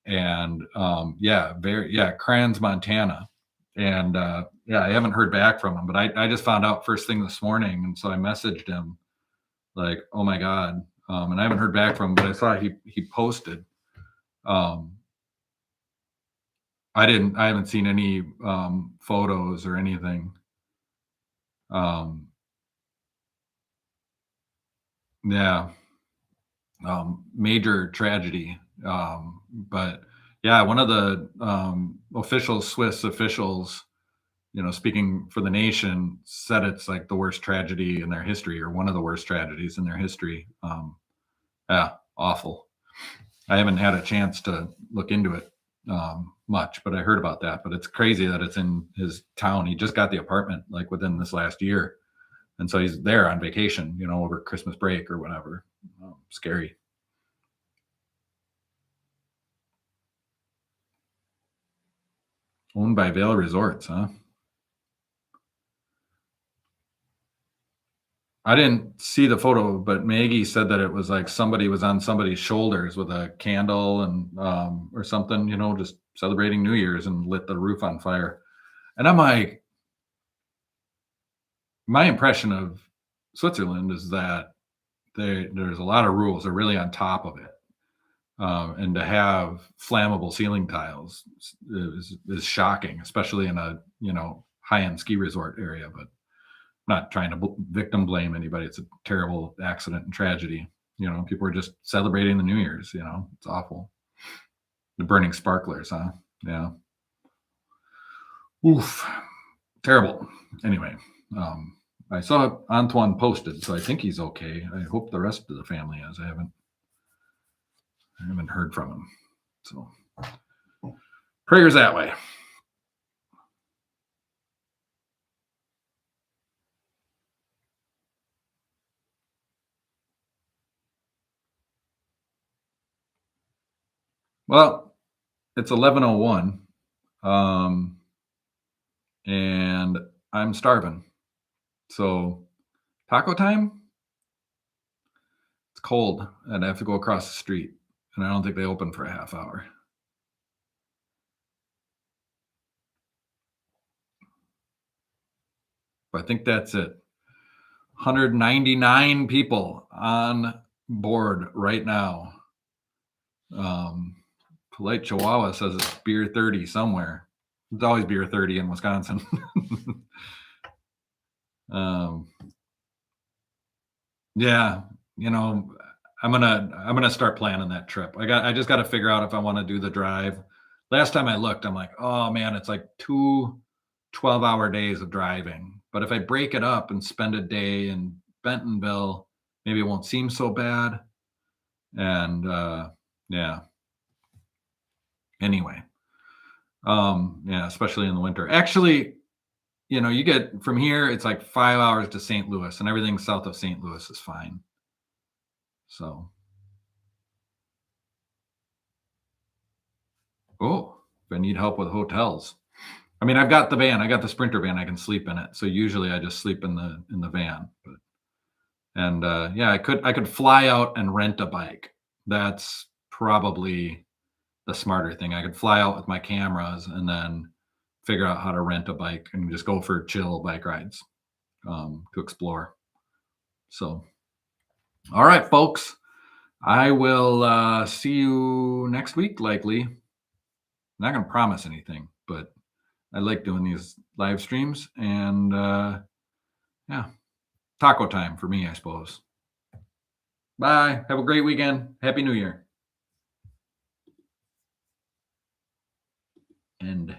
And yeah, Crans, Montana, and yeah, I haven't heard back from him, but I just found out first thing this morning, and so I messaged him like, oh my god, and I haven't heard back from him, but I saw he posted. Um, I haven't seen any photos or anything. Um, yeah, major tragedy. But yeah, one of the Swiss officials, speaking for the nation, said it's like the worst tragedy in their history, or one of the worst tragedies in their history. Yeah, awful. I haven't had a chance to look into it much, but I heard about that. But it's crazy that it's in his town. He just got the apartment like within this last year, and so he's there on vacation, over Christmas break or whatever. Scary. Owned by Vail Resorts, huh? I didn't see the photo, but Maggie said that it was like somebody was on somebody's shoulders with a candle and or something, just celebrating New Year's and lit the roof on fire. And I'm like, my impression of Switzerland is that there's a lot of rules. They're really on top of it. And to have flammable ceiling tiles is shocking, especially in a high-end ski resort area. But not trying to victim blame anybody. It's a terrible accident and tragedy. People are just celebrating the New Year's. It's awful. The burning sparklers, huh? Yeah. Oof. Terrible. Anyway, I saw Antoine posted, so I think he's okay. I hope the rest of the family is. I haven't heard from him. So prayers that way. Well, it's 11:01, and I'm starving. So taco time? It's cold, and I have to go across the street, and I don't think they open for a half hour. But I think that's it. 199 people on board right now. Polite Chihuahua says it's beer 30 somewhere. It's always beer 30 in Wisconsin. Yeah, I'm gonna start planning that trip. I just got to figure out if I want to do the drive. Last time I looked, I'm like, oh man, it's like 12-hour days of driving. But if I break it up and spend a day in Bentonville, maybe it won't seem so bad. And yeah. Anyway, yeah, especially in the winter. Actually, you get from here, it's like 5 hours to St. Louis, and everything south of St. Louis is fine. So, oh, if I need help with hotels, I mean, I've got the van. I got the Sprinter van. I can sleep in it. So usually I just sleep in the van. But yeah, I could fly out and rent a bike. That's probably the smarter thing. I could fly out with my cameras and then figure out how to rent a bike and just go for chill bike rides to explore. So, all right, folks. I will see you next week, likely. I'm not going to promise anything, but I like doing these live streams. And yeah, taco time for me, I suppose. Bye. Have a great weekend. Happy New Year. End.